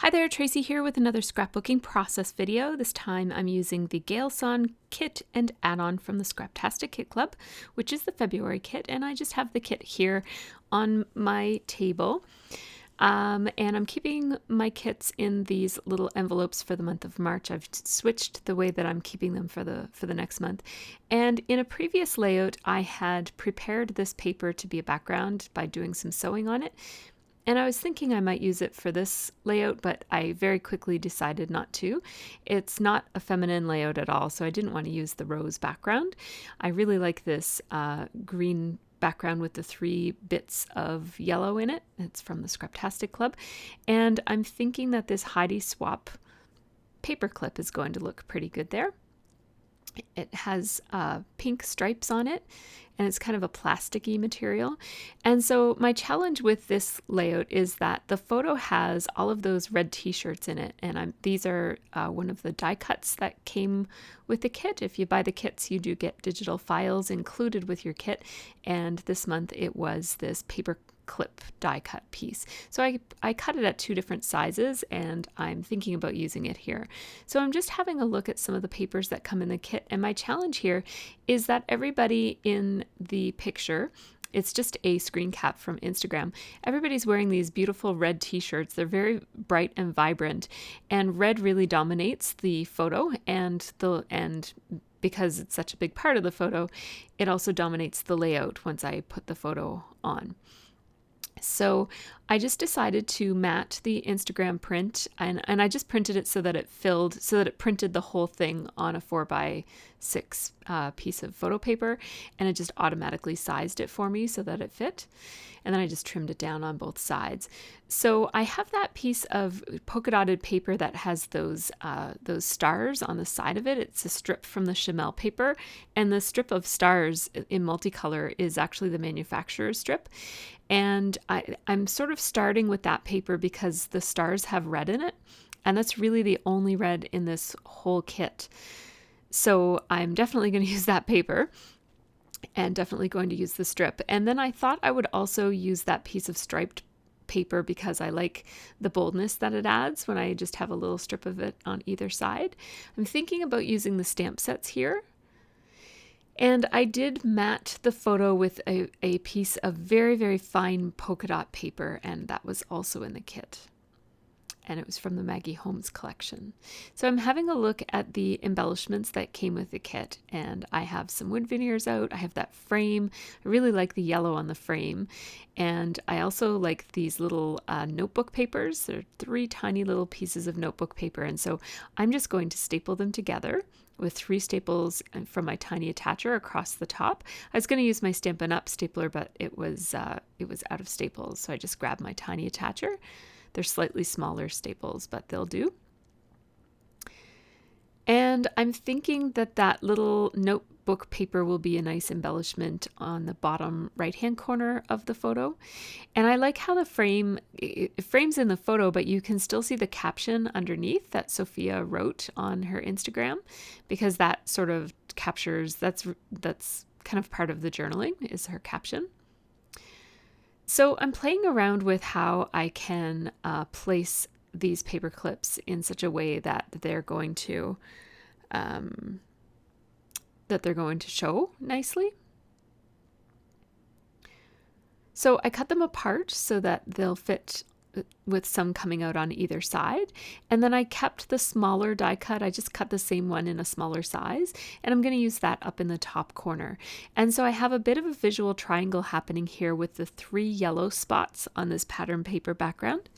Hi there, Tracy here with another scrapbooking process video. This time I'm using the Gale Song kit and add-on from the Scraptastic Kit Club, which is the February kit, and I just have the kit here on my table. And I'm keeping my kits in these little envelopes for the month of March. I've switched the way that I'm keeping them for the next month. And in a previous layout, I had prepared this paper to be a background by doing some sewing on it. And I was thinking I might use it for this layout, but I very quickly decided not to. It's not a feminine layout at all, so I didn't want to use the rose background. I really like this green background with the 3 bits of yellow in it. It's from the Scraptastic Club. And I'm thinking that this Heidi Swap paper clip is going to look pretty good there. It has pink stripes on it, and it's kind of a plasticky material. And so my challenge with this layout is that the photo has all of those red t-shirts in it, and these are one of the die cuts that came with the kit. If you buy the kits, you do get digital files included with your kit, and this month it was this paper clip die cut piece. So I cut it at 2 different sizes, and I'm thinking about using it here. So I'm just having a look at some of the papers that come in the kit, and my challenge here is that everybody in the picture, it's just a screen cap from Instagram, everybody's wearing these beautiful red t-shirts. They're very bright and vibrant, and red really dominates the photo, and because it's such a big part of the photo, it also dominates the layout once I put the photo on. So I just decided to mat the Instagram print, and I just printed it so that it printed the whole thing on a 4x6 piece of photo paper, and it just automatically sized it for me so that it fit. And then I just trimmed it down on both sides. So I have that piece of polka dotted paper that has those stars on the side of it. It's a strip from the Chamel paper, and the strip of stars in multicolor is actually the manufacturer's strip. And I'm sort of starting with that paper because the stars have red in it, and that's really the only red in this whole kit. So I'm definitely going to use that paper, and definitely going to use the strip. And then I thought I would also use that piece of striped paper because I like the boldness that it adds when I just have a little strip of it on either side. I'm thinking about using the stamp sets here. And I did mat the photo with a piece of very, very fine polka dot paper, and that was also in the kit. And it was from the Maggie Holmes collection. So I'm having a look at the embellishments that came with the kit, and I have some wood veneers out. I have that frame. I really like the yellow on the frame. And I also like these little notebook papers. They're 3 tiny little pieces of notebook paper. And so I'm just going to staple them together with 3 staples from my tiny attacher across the top. I was going to use my Stampin' Up! Stapler, but it was out of staples, so I just grabbed my tiny attacher. They're slightly smaller staples, but they'll do. And I'm thinking that that little notebook paper will be a nice embellishment on the bottom right-hand corner of the photo. And I like how it frames in the photo, but you can still see the caption underneath that Sophia wrote on her Instagram, because that sort of captures, that's kind of part of the journaling, is her caption. So I'm playing around with how I can place these paper clips in such a way that they're going to show nicely. So I cut them apart so that they'll fit with some coming out on either side. And then I kept the smaller die cut. I just cut the same one in a smaller size, and I'm going to use that up in the top corner. And so I have a bit of a visual triangle happening here with the 3 yellow spots on this pattern paper background.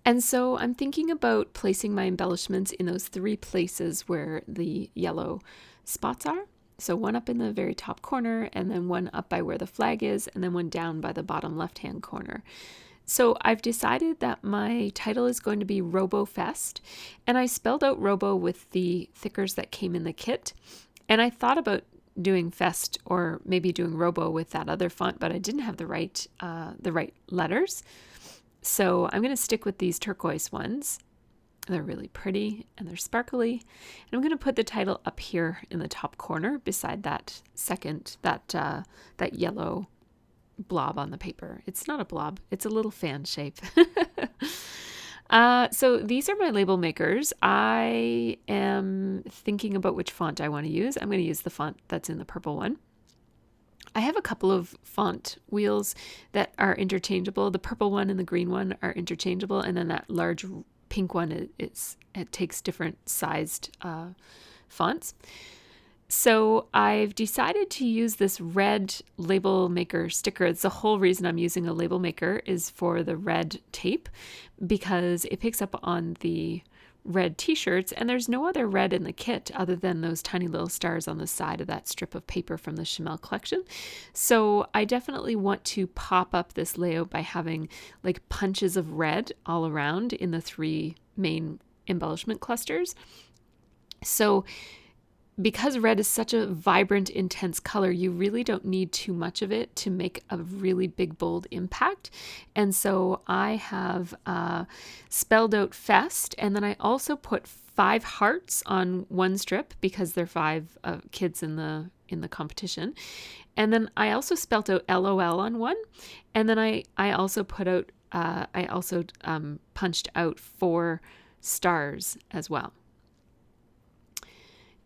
And so I'm thinking about placing my embellishments in those 3 places where the yellow spots are. So one up in the very top corner, and then one up by where the flag is, and then one down by the bottom left-hand corner. So I've decided that my title is going to be Robofest, and I spelled out Robo with the thickers that came in the kit. And I thought about doing Fest or maybe doing Robo with that other font, but I didn't have the right letters. So I'm going to stick with these turquoise ones. They're really pretty and they're sparkly. And I'm going to put the title up here in the top corner beside that yellow blob on the paper. It's not a blob, it's a little fan shape. So these are my label makers. I am thinking about which font I want to use. I'm going to use the font that's in the purple one. I have a couple of font wheels that are interchangeable. The purple one and the green one are interchangeable, and then that large pink one, it takes different sized fonts. So I've decided to use this red label maker sticker. It's the whole reason I'm using a label maker is for the red tape, because it picks up on the red t-shirts, and there's no other red in the kit other than those tiny little stars on the side of that strip of paper from the Chamel collection. So I definitely want to pop up this layout by having like punches of red all around in the 3 main embellishment clusters. So because red is such a vibrant, intense color, you really don't need too much of it to make a really big, bold impact. And so I have spelled out Fest, and then I also put 5 hearts on one strip because there are 5 kids in the competition. And then I also spelled out LOL on one, and then I also put out punched out 4 stars as well.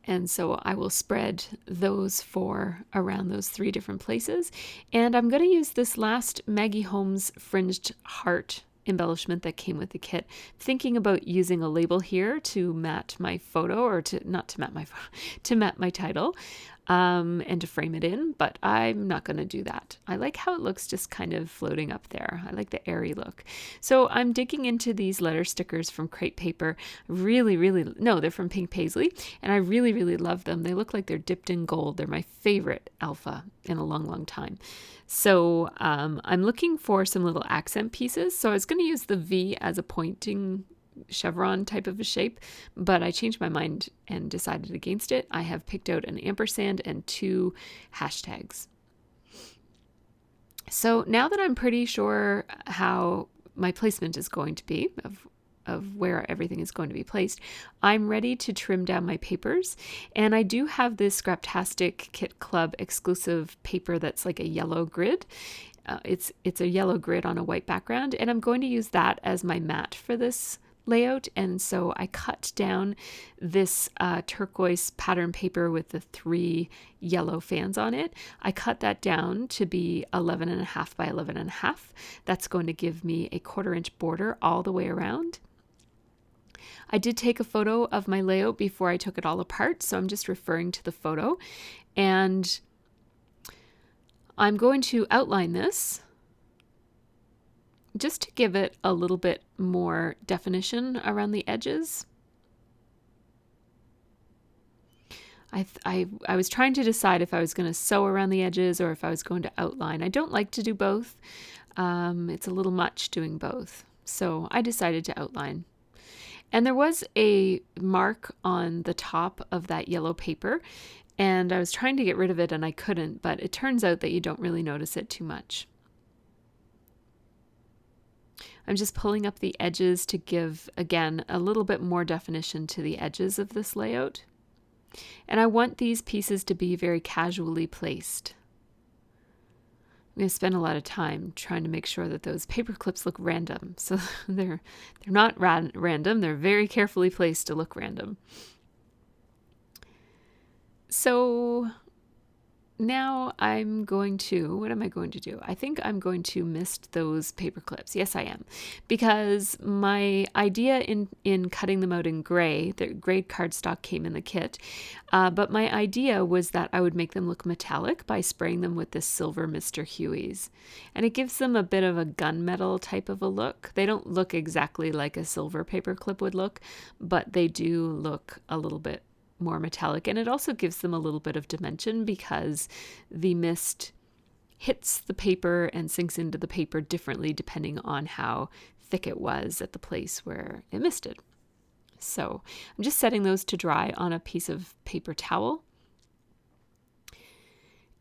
And so I will spread those 4 around those 3 different places. And I'm going to use this last Maggie Holmes fringed heart embellishment that came with the kit, thinking about using a label here to mat my photo, or to mat my title, and to frame it in, but I'm not going to do that. I like how it looks just kind of floating up there. I like the airy look. So I'm digging into these letter stickers from crepe paper. They're from Pink Paisley, and I really, really love them. They look like they're dipped in gold. They're my favorite alpha in a long, long time. So I'm looking for some little accent pieces. So I was going to use the V as a pointing chevron type of a shape, but I changed my mind and decided against it. I have picked out an ampersand and 2 hashtags. So now that I'm pretty sure how my placement is going to be, of where everything is going to be placed, I'm ready to trim down my papers. And I do have this Scraptastic Kit Club exclusive paper that's like a yellow grid. It's a yellow grid on a white background, and I'm going to use that as my mat for this layout. And so I cut down this turquoise pattern paper with the 3 yellow fans on it. I cut that down to be 11.5 by 11.5. That's going to give me a 1/4 inch border all the way around. I did take a photo of my layout before I took it all apart, so I'm just referring to the photo. And I'm going to outline this just to give it a little bit more definition around the edges. I was trying to decide if I was going to sew around the edges or if I was going to outline. I don't like to do both. It's a little much doing both. So I decided to outline. And there was a mark on the top of that yellow paper, and I was trying to get rid of it and I couldn't, but it turns out that you don't really notice it too much. I'm just pulling up the edges to give, again, a little bit more definition to the edges of this layout. And I want these pieces to be very casually placed. I'm going to spend a lot of time trying to make sure that those paper clips look random. So they're not random, they're very carefully placed to look random. So now what am I going to do? I think I'm going to mist those paper clips. Yes, I am. Because my idea in cutting them out in gray, the gray cardstock came in the kit, but my idea was that I would make them look metallic by spraying them with this silver Mr. Huey's. And it gives them a bit of a gunmetal type of a look. They don't look exactly like a silver paper clip would look, but they do look a little bit more metallic, and it also gives them a little bit of dimension because the mist hits the paper and sinks into the paper differently depending on how thick it was at the place where it misted. So I'm just setting those to dry on a piece of paper towel.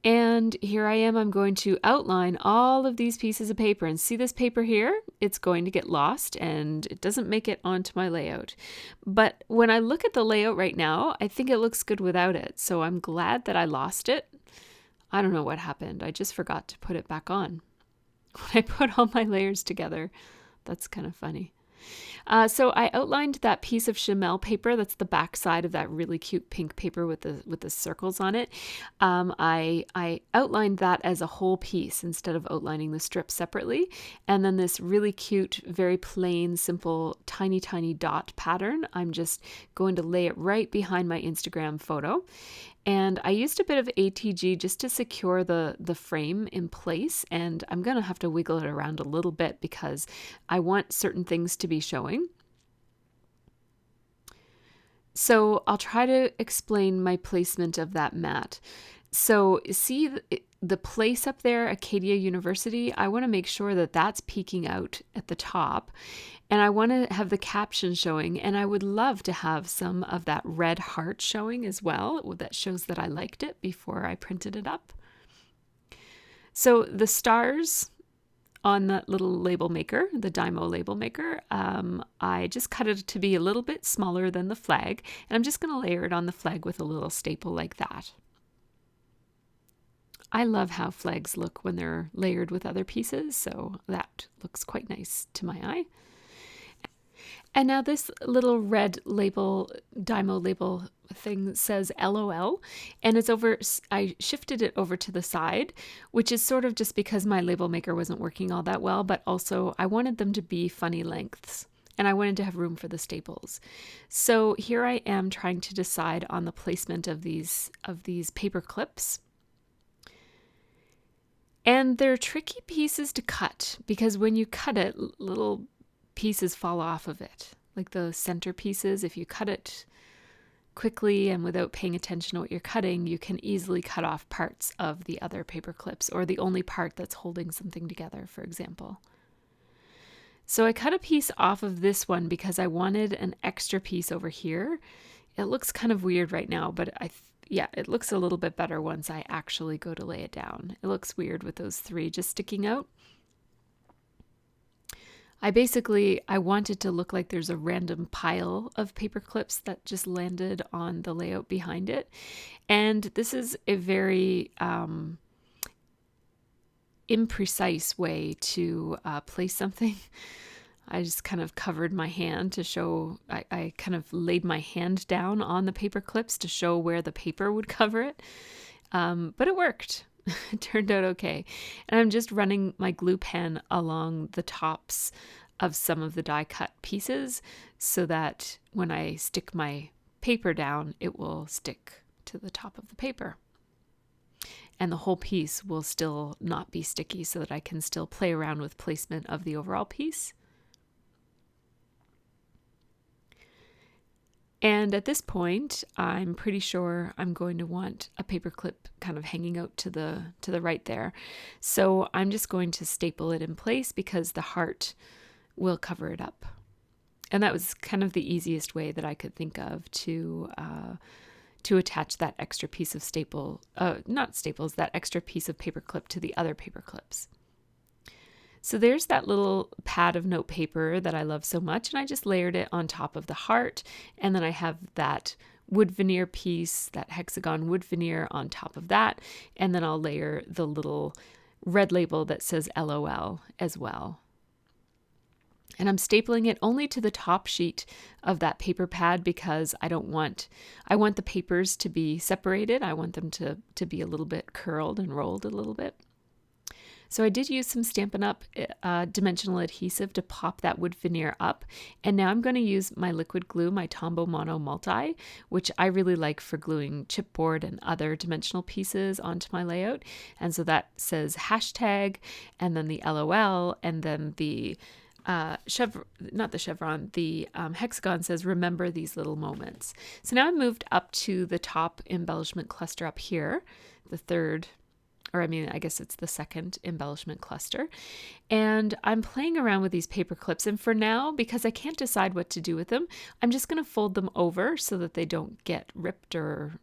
And here I am, I'm going to outline all of these pieces of paper, and see this paper here? It's going to get lost and it doesn't make it onto my layout. But when I look at the layout right now, I think it looks good without it. So I'm glad that I lost it. I don't know what happened. I just forgot to put it back on when I put all my layers together. That's kind of funny. So I outlined that piece of Chamel paper. That's the back side of that really cute pink paper with the circles on it. I outlined that as a whole piece instead of outlining the strips separately. And then this really cute, very plain, simple, tiny, tiny dot pattern, I'm just going to lay it right behind my Instagram photo. And I used a bit of ATG just to secure the frame in place, and I'm going to have to wiggle it around a little bit because I want certain things to be showing. So I'll try to explain my placement of that mat. So see the place up there, Acadia University, I want to make sure that that's peeking out at the top. And I want to have the caption showing, and I would love to have some of that red heart showing as well. That shows that I liked it before I printed it up. So the stars on that little label maker, the Dymo label maker, I just cut it to be a little bit smaller than the flag, and I'm just going to layer it on the flag with a little staple like that. I love how flags look when they're layered with other pieces, so that looks quite nice to my eye. And now this little red label, Dymo label thing says LOL, and it's over, I shifted it over to the side, which is sort of just because my label maker wasn't working all that well, but also I wanted them to be funny lengths, and I wanted to have room for the staples. So here I am trying to decide on the placement of these paper clips. And they're tricky pieces to cut because when you cut it, little pieces fall off of it, like the center pieces. If you cut it quickly and without paying attention to what you're cutting, you can easily cut off parts of the other paper clips or the only part that's holding something together, for example. So I cut a piece off of this one because I wanted an extra piece over here. It looks kind of weird right now, but yeah, it looks a little bit better once I actually go to lay it down. It looks weird with those three just sticking out. I wanted to look like there's a random pile of paper clips that just landed on the layout behind it. And this is a very imprecise way to place something. I just kind of covered my hand to show, I kind of laid my hand down on the paper clips to show where the paper would cover it. But it worked. It turned out okay. And I'm just running my glue pen along the tops of some of the die cut pieces so that when I stick my paper down, it will stick to the top of the paper. And the whole piece will still not be sticky so that I can still play around with placement of the overall piece. And at this point, I'm pretty sure I'm going to want a paper clip kind of hanging out to the right there. So I'm just going to staple it in place because the heart will cover it up. And that was kind of the easiest way that I could think of to attach that extra piece of that extra piece of paper clip to the other paper clips. So there's that little pad of note paper that I love so much, and I just layered it on top of the heart, and then I have that wood veneer piece, that hexagon wood veneer on top of that, and then I'll layer the little red label that says LOL as well. And I'm stapling it only to the top sheet of that paper pad because I want the papers to be separated. I want them to be a little bit curled and rolled a little bit. So I did use some Stampin' Up! Dimensional adhesive to pop that wood veneer up. And now I'm going to use my liquid glue, my Tombow Mono Multi, which I really like for gluing chipboard and other dimensional pieces onto my layout. And so that says hashtag, and then the LOL, and then the hexagon says remember these little moments. So now I moved up to the top embellishment cluster up here, I guess it's the second embellishment cluster. And I'm playing around with these paper clips. And for now, because I can't decide what to do with them, I'm just going to fold them over so that they don't get ripped or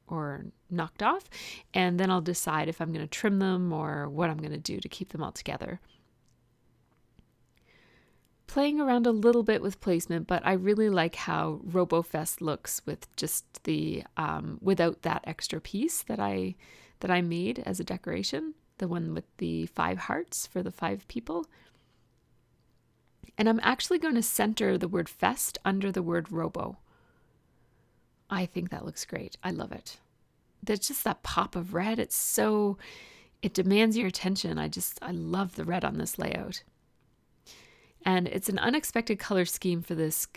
knocked off. And then I'll decide if I'm going to trim them or what I'm going to do to keep them all together. Playing around a little bit with placement, but I really like how Robofest looks with just the without that extra piece that I made as a decoration, the one with the 5 hearts for the 5 people. And I'm actually going to center the word fest under the word robo. I think that looks great. I love it. There's just that pop of red. It demands your attention. I love the red on this layout. And it's an unexpected color scheme for this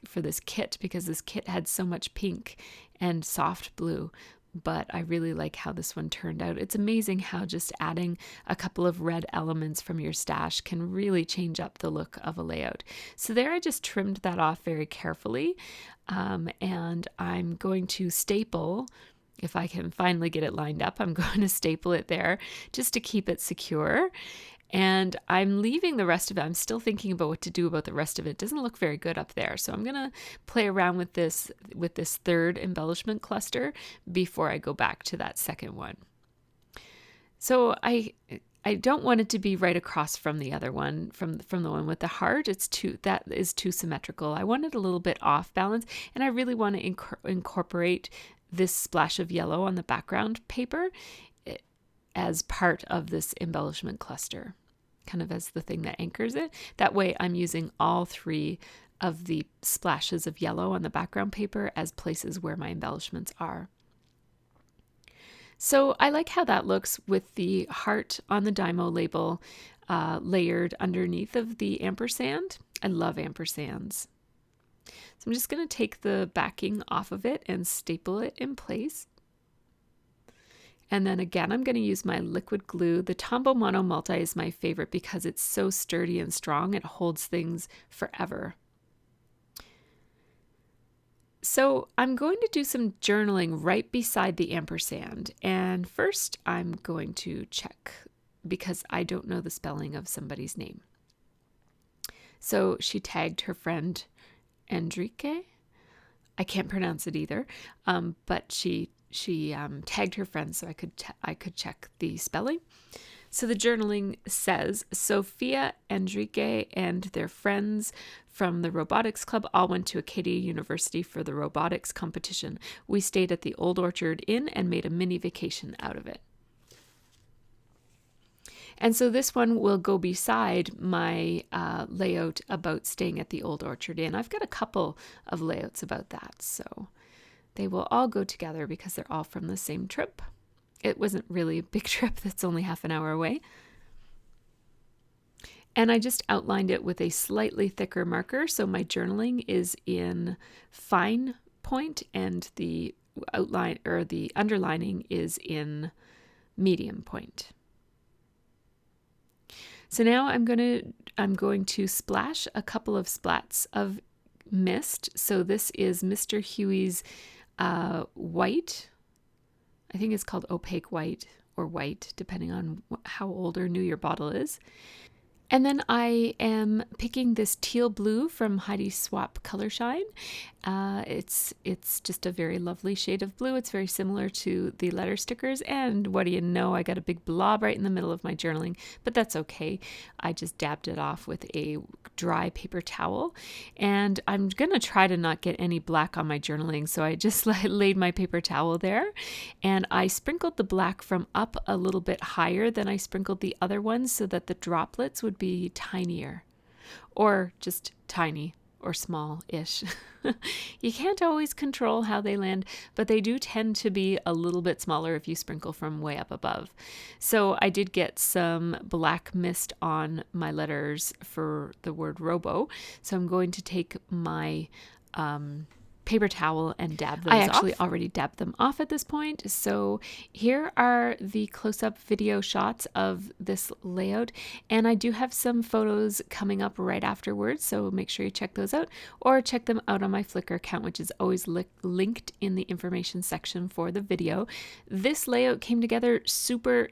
kit, because this kit had so much pink and soft blue, but I really like how this one turned out. It's amazing how just adding a couple of red elements from your stash can really change up the look of a layout. So there I just trimmed that off very carefully, and I'm going to staple. If I can finally get it lined up, I'm going to staple it there just to keep it secure. And I'm leaving the rest of it. I'm still thinking about what to do about the rest of it. It doesn't look very good up there. So I'm going to play around with this third embellishment cluster before I go back to that second one. So I don't want it to be right across from the other one, from the one with the heart. That is too symmetrical. I want it a little bit off balance, and I really want to incorporate this splash of yellow on the background paper as part of this embellishment cluster, kind of as the thing that anchors it. That way I'm using all three of the splashes of yellow on the background paper as places where my embellishments are. So I like how that looks with the heart on the Dymo label layered underneath of the ampersand. I love ampersands. So I'm just going to take the backing off of it and staple it in place. And then again, I'm going to use my liquid glue. The Tombow Mono Multi is my favorite because it's so sturdy and strong. It holds things forever. So I'm going to do some journaling right beside the ampersand. And first I'm going to check, because I don't know the spelling of somebody's name. So she tagged her friend Enrique. I can't pronounce it either, but she tagged her friend so I could check the spelling. So the journaling says, Sophia, Enrique, and their friends from the robotics club all went to Acadia University for the robotics competition. We stayed at the Old Orchard Inn and made a mini vacation out of it. And so this one will go beside my layout about staying at the Old Orchard Inn. I've got a couple of layouts about that, so they will all go together because they're all from the same trip. It wasn't really a big trip, that's only half an hour away. And I just outlined it with a slightly thicker marker, so my journaling is in fine point and the outline or the underlining is in medium point. So now I'm going to splash a couple of splats of mist. So this is Mr. Huey's white. I think it's called opaque white or white, depending on how old or new your bottle is. And then I am picking this teal blue from Heidi Swapp Color Shine. It's just a very lovely shade of blue. It's very similar to the letter stickers. And what do you know? I got a big blob right in the middle of my journaling, but that's okay. I just dabbed it off with a dry paper towel. And I'm going to try to not get any black on my journaling. So I just laid my paper towel there and I sprinkled the black from up a little bit higher than I sprinkled the other ones so that the droplets would be tinier, or just tiny or small-ish. You can't always control how they land, but they do tend to be a little bit smaller if you sprinkle from way up above. So I did get some black mist on my letters for the word robo. So I'm going to take my paper towel and dab those off. I actually already dabbed them off at this point. So here are the close-up video shots of this layout, and I do have some photos coming up right afterwards, so make sure you check those out or check them out on my Flickr account, which is always linked in the information section for the video. This layout came together super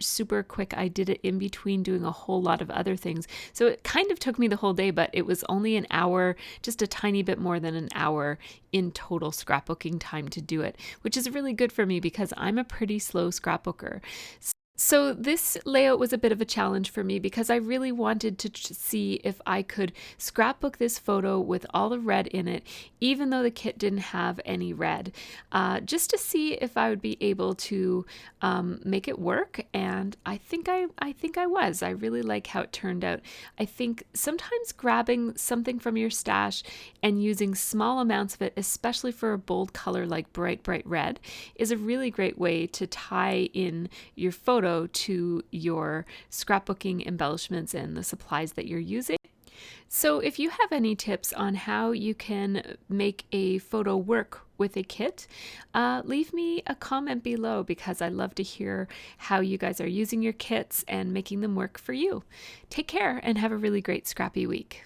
quick. I did it in between doing a whole lot of other things, so it kind of took me the whole day, but it was only an hour, just a tiny bit more than an hour in total scrapbooking time to do it, which is really good for me because I'm a pretty slow scrapbooker. So this layout was a bit of a challenge for me because I really wanted to see if I could scrapbook this photo with all the red in it, even though the kit didn't have any red, just to see if I would be able to make it work. And I think I was. I really like how it turned out. I think sometimes grabbing something from your stash and using small amounts of it, especially for a bold color like bright red, is a really great way to tie in your photo to your scrapbooking embellishments and the supplies that you're using. So if you have any tips on how you can make a photo work with a kit, leave me a comment below because I love to hear how you guys are using your kits and making them work for you. Take care and have a really great scrappy week.